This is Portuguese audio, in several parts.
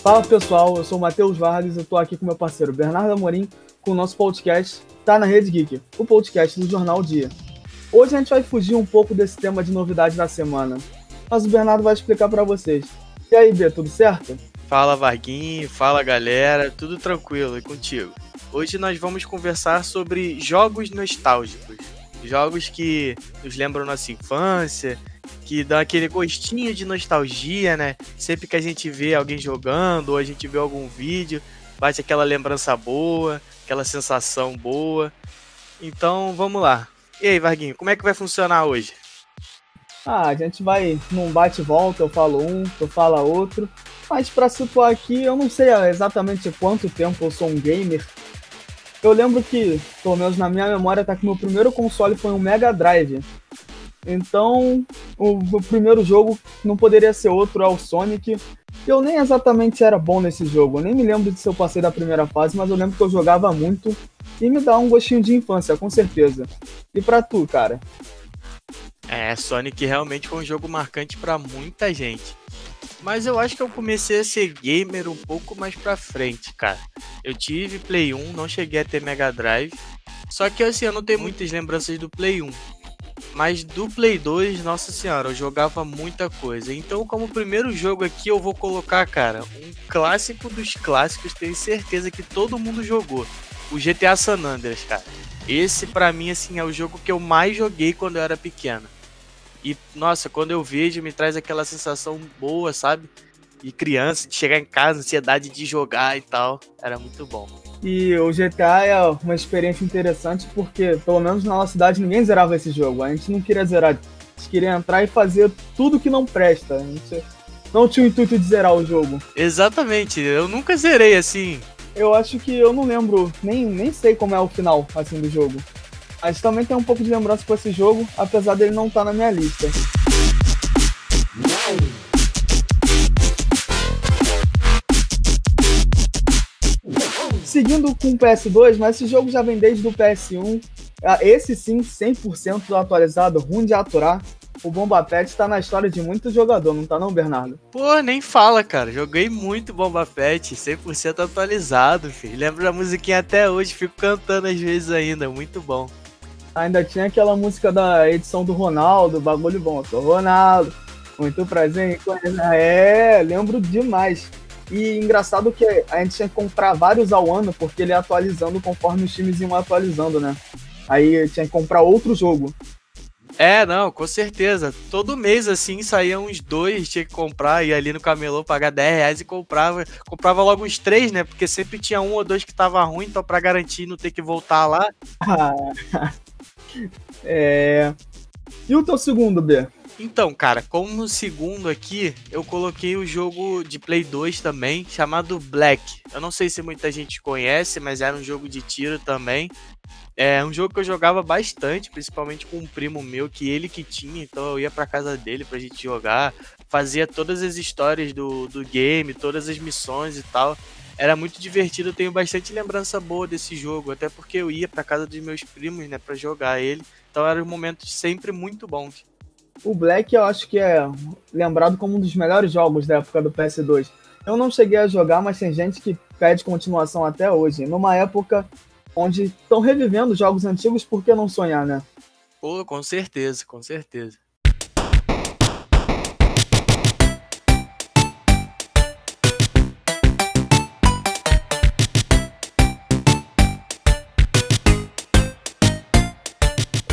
Fala pessoal, eu sou o Matheus Vargas, eu tô aqui com meu parceiro Bernardo Amorim, com o nosso podcast Tá na Rede Geek, o podcast do Jornal Dia. Hoje a gente vai fugir um pouco desse tema de novidade da semana, mas o Bernardo vai explicar pra vocês. E aí, B, tudo certo? Fala Varguinho, fala galera, tudo tranquilo e contigo? Hoje nós vamos conversar sobre jogos nostálgicos, jogos que nos lembram nossa infância, que dão aquele gostinho de nostalgia, né? Sempre que a gente vê alguém jogando ou a gente vê algum vídeo, bate aquela lembrança boa, aquela sensação boa. Então vamos lá. E aí, Varguinho, como é que vai funcionar hoje? A gente vai num bate-volta, eu falo um, tu fala outro, mas pra situar aqui, eu não sei exatamente quanto tempo eu sou um gamer. Eu lembro que, pelo menos na minha memória, tá que meu primeiro console foi um Mega Drive. Então, o primeiro jogo não poderia ser outro, é o Sonic. Eu nem exatamente era bom nesse jogo, eu nem me lembro de se eu passei da primeira fase, mas eu lembro que eu jogava muito e me dá um gostinho de infância, com certeza. E pra tu, cara? Sonic realmente foi um jogo marcante pra muita gente. Mas eu acho que eu comecei a ser gamer um pouco mais pra frente, cara. Eu tive Play 1, não cheguei a ter Mega Drive. Só que assim, eu não tenho muitas lembranças do Play 1. Mas do Play 2, nossa senhora, eu jogava muita coisa. Então, como primeiro jogo aqui, eu vou colocar, cara, um clássico dos clássicos. Tenho certeza que todo mundo jogou. O GTA San Andreas, cara. Esse, pra mim, assim, é o jogo que eu mais joguei quando eu era pequeno. E, nossa, quando eu vejo, me traz aquela sensação boa, sabe? De criança, de chegar em casa, ansiedade de jogar e tal. Era muito bom. E o GTA é uma experiência interessante porque, pelo menos na nossa cidade, ninguém zerava esse jogo. A gente não queria zerar, a gente queria entrar e fazer tudo que não presta. A gente não tinha o intuito de zerar o jogo. Exatamente, eu nunca zerei assim. Eu acho que eu não lembro, nem sei como é o final assim, do jogo. Mas também tem um pouco de lembrança com esse jogo, apesar dele não estar na minha lista. Seguindo com o PS2, mas esse jogo já vem desde o PS1. Esse sim, 100% atualizado, ruim de aturar. O Bomba Pet tá na história de muito jogador, não tá não, Bernardo? Pô, nem fala, cara. Joguei muito Bomba Pet, 100% atualizado, filho. Lembro da musiquinha até hoje, fico cantando às vezes ainda, muito bom. Ainda tinha aquela música da edição do Ronaldo, bagulho bom. Sou Ronaldo, muito prazer em conhecer. Lembro demais. E engraçado que a gente tinha que comprar vários ao ano, porque ele ia atualizando conforme os times iam atualizando, né? Aí tinha que comprar outro jogo. Não, com certeza. Todo mês, assim, saía uns 2, tinha que comprar, ia ali no camelô pagar R$10 e comprava. Comprava logo uns 3, né? Porque sempre tinha um ou dois que tava ruim, então pra garantir não ter que voltar lá. E o teu segundo, B? Então, cara, como segundo aqui, eu coloquei o jogo de Play 2 também, chamado Black. Eu não sei se muita gente conhece, mas era um jogo de tiro também. É um jogo que eu jogava bastante, principalmente com um primo meu, que ele que tinha, então eu ia pra casa dele pra gente jogar, fazia todas as histórias do game, todas as missões e tal. Era muito divertido, eu tenho bastante lembrança boa desse jogo, até porque eu ia pra casa dos meus primos, né, pra jogar ele. Então eram momentos sempre muito bons. O Black eu acho que é lembrado como um dos melhores jogos da época do PS2. Eu não cheguei a jogar, mas tem gente que pede continuação até hoje. Numa época onde estão revivendo jogos antigos, por que não sonhar, né? Pô, com certeza, com certeza.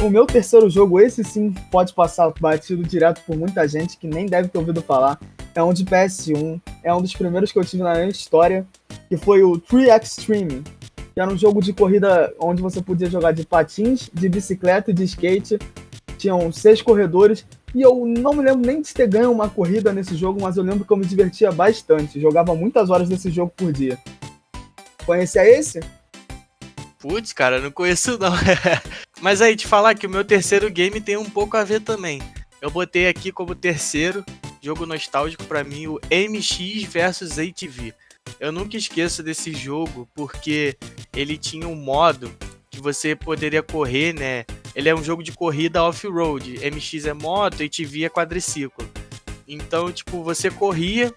O meu terceiro jogo, esse sim pode passar batido direto por muita gente que nem deve ter ouvido falar. É um de PS1, é um dos primeiros que eu tive na minha história, que foi o Tree Extreme, que era um jogo de corrida onde você podia jogar de patins, de bicicleta e de skate. Tinham 6 corredores e eu não me lembro nem de ter ganho uma corrida nesse jogo, mas eu lembro que eu me divertia bastante. Jogava muitas horas desse jogo por dia. Conhecia esse? Putz, cara, eu não conheço não. Mas aí, te falar que o meu terceiro game tem um pouco a ver também. Eu botei aqui como terceiro jogo nostálgico pra mim o MX vs ATV. Eu nunca esqueço desse jogo porque ele tinha um modo que você poderia correr, né? Ele é um jogo de corrida off-road. MX é moto, ATV é quadriciclo. Então, tipo, você corria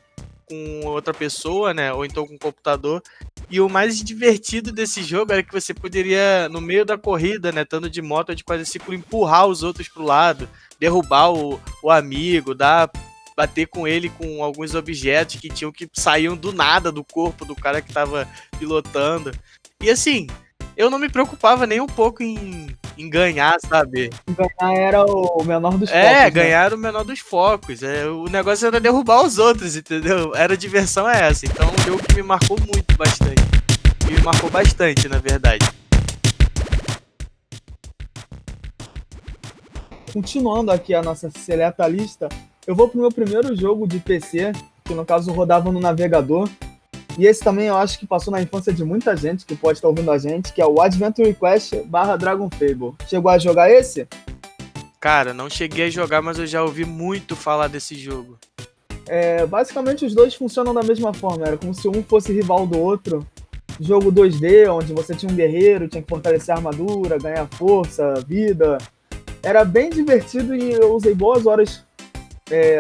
com outra pessoa, né? Ou então com um computador. E o mais divertido desse jogo era que você poderia, no meio da corrida, né, estando de moto de quadriciclo, empurrar os outros pro lado, derrubar o amigo, bater com ele com alguns objetos que saíam do nada do corpo do cara que tava pilotando. E assim, eu não me preocupava nem um pouco em ganhar, sabe? Ganhar era o menor dos focos. Ganhar era o menor dos focos. O negócio era derrubar os outros, entendeu? Era a diversão essa. Então, um jogo que me marcou bastante. Me marcou bastante, na verdade. Continuando aqui a nossa seleta lista, eu vou pro meu primeiro jogo de PC, que no caso rodava no navegador. E esse também eu acho que passou na infância de muita gente que pode estar ouvindo a gente, que é o Adventure Quest / Dragon Fable. Chegou a jogar esse? Cara, não cheguei a jogar, mas eu já ouvi muito falar desse jogo. Basicamente os dois funcionam da mesma forma, era como se um fosse rival do outro. Jogo 2D, onde você tinha um guerreiro, tinha que fortalecer a armadura, ganhar força, vida. Era bem divertido e eu usei boas horas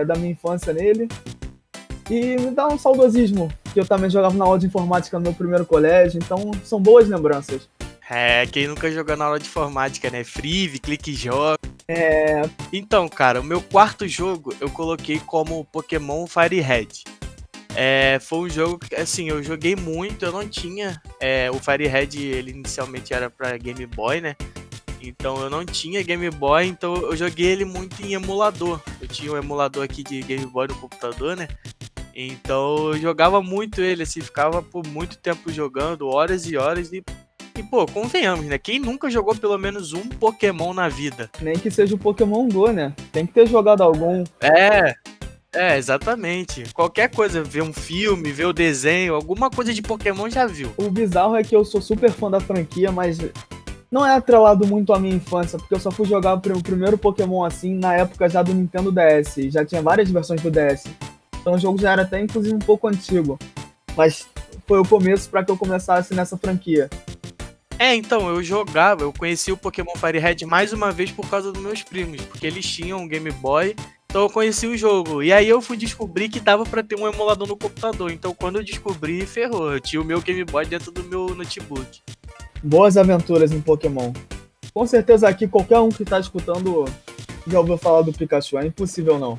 da minha infância nele. E me dá um saudosismo, que eu também jogava na aula de informática no meu primeiro colégio, então são boas lembranças. Quem nunca jogou na aula de informática, né? Frive, clique e joga. Então, cara, o meu quarto jogo eu coloquei como Pokémon Fire Red. Foi um jogo que, assim, eu joguei muito, eu não tinha... o Fire Red, ele inicialmente era pra Game Boy, né? Então eu não tinha Game Boy, então eu joguei ele muito em emulador. Eu tinha um emulador aqui de Game Boy no computador, né? Então eu jogava muito ele, assim, ficava por muito tempo jogando, horas e horas. E pô, convenhamos, né? Quem nunca jogou pelo menos um Pokémon na vida? Nem que seja o Pokémon Go, né? Tem que ter jogado algum. Exatamente. Qualquer coisa, ver um filme, ver o desenho, alguma coisa de Pokémon já viu. O bizarro é que eu sou super fã da franquia, mas não é atrelado muito à minha infância, porque eu só fui jogar o primeiro Pokémon assim na época já do Nintendo DS. Já tinha várias versões do DS. Então o jogo já era até, inclusive, um pouco antigo. Mas foi o começo para que eu começasse nessa franquia. Então, eu conheci o Pokémon Fire Red mais uma vez por causa dos meus primos, porque eles tinham um Game Boy, então eu conheci o jogo. E aí eu fui descobrir que dava pra ter um emulador no computador, então quando eu descobri, ferrou. Eu tinha o meu Game Boy dentro do meu notebook. Boas aventuras em Pokémon. Com certeza aqui qualquer um que tá escutando já ouviu falar do Pikachu, é impossível não.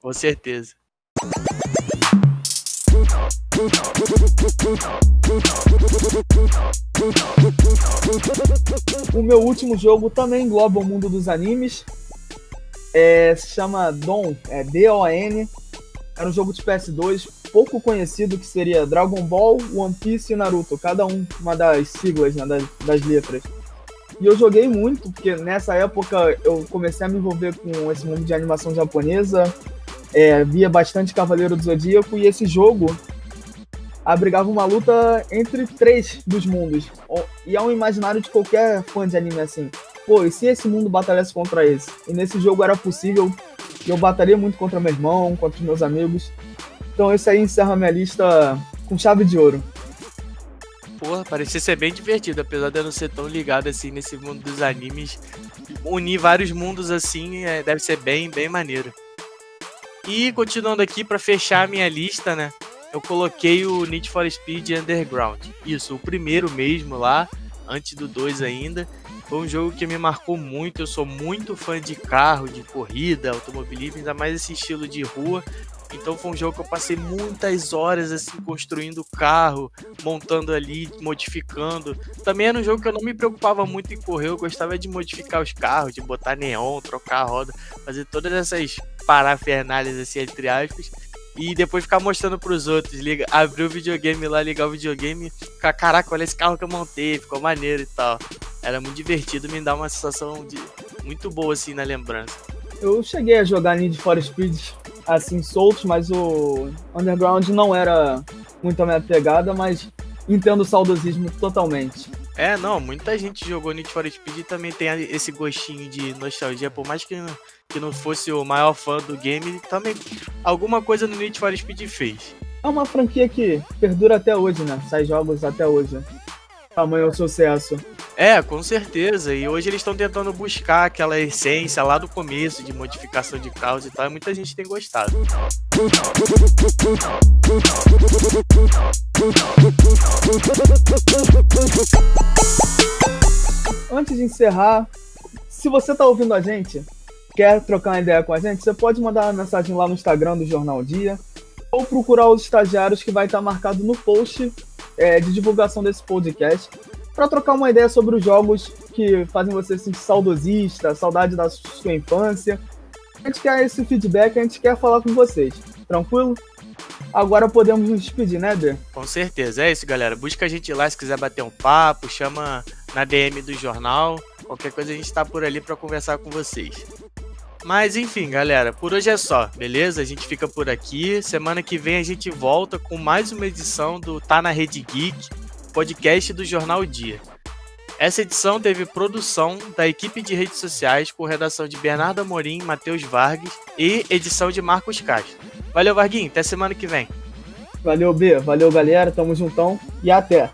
Com certeza. O meu último jogo também engloba o mundo dos animes. Se chama DON, D-O-N. Era um jogo de PS2, pouco conhecido, que seria Dragon Ball, One Piece e Naruto. Cada uma das siglas, né, das letras. E eu joguei muito, porque nessa época eu comecei a me envolver com esse mundo de animação japonesa. Via bastante Cavaleiro do Zodíaco, e esse jogo abrigava uma luta entre 3 dos mundos. E é um imaginário de qualquer fã de anime assim. Pô, e se esse mundo batalhasse contra esse? E nesse jogo era possível, e eu batalhei muito contra meu irmão, contra os meus amigos. Então esse aí encerra a minha lista com chave de ouro. Porra, parecia ser bem divertido, apesar de eu não ser tão ligado assim nesse mundo dos animes. Unir vários mundos assim deve ser bem, bem maneiro. E continuando aqui, pra fechar a minha lista, né? Eu coloquei o Need for Speed Underground. Isso, o primeiro mesmo lá, antes do 2 ainda. Foi um jogo que me marcou muito. Eu sou muito fã de carro, de corrida, automobilismo, ainda mais esse estilo de rua. Então foi um jogo que eu passei muitas horas assim construindo carro, montando ali, modificando. Também era um jogo que eu não me preocupava muito em correr, eu gostava de modificar os carros, de botar neon, trocar a roda, fazer todas essas parafernálias assim, entre aspas. E depois ficar mostrando pros outros, abrir o videogame lá, ligar o videogame, ficar, caraca, olha esse carro que eu montei, ficou maneiro e tal. Era muito divertido, me dá uma sensação muito boa assim na lembrança. Eu cheguei a jogar Need for Speed assim soltos, mas o Underground não era muito a minha pegada, mas entendo o saudosismo totalmente. Não, muita gente jogou Need for Speed e também tem esse gostinho de nostalgia, por mais que não fosse o maior fã do game, também alguma coisa no Need for Speed fez. É uma franquia que perdura até hoje, né? Sai jogos até hoje. Tamanho sucesso. É, com certeza. E hoje eles estão tentando buscar aquela essência lá do começo de modificação de carros e tal, e muita gente tem gostado. Antes de encerrar, se você tá ouvindo a gente, quer trocar uma ideia com a gente, você pode mandar uma mensagem lá no Instagram do Jornal Dia, ou procurar os estagiários que vai estar marcado no post de divulgação desse podcast, para trocar uma ideia sobre os jogos que fazem você se sentir saudosista, saudade da sua infância. A gente quer esse feedback, a gente quer falar com vocês. Tranquilo? Agora podemos nos despedir, né, Bê? Com certeza, é isso, galera. Busca a gente lá se quiser bater um papo, chama na DM do jornal. Qualquer coisa a gente tá por ali para conversar com vocês. Mas enfim, galera, por hoje é só, beleza? A gente fica por aqui. Semana que vem a gente volta com mais uma edição do Tá na Rede Geek, podcast do Jornal Dia. Essa edição teve produção da equipe de redes sociais com redação de Bernardo Amorim, Matheus Vargas e edição de Marcos Castro. Valeu, Varguinho, até semana que vem. Valeu, B, valeu, galera, tamo juntão e até!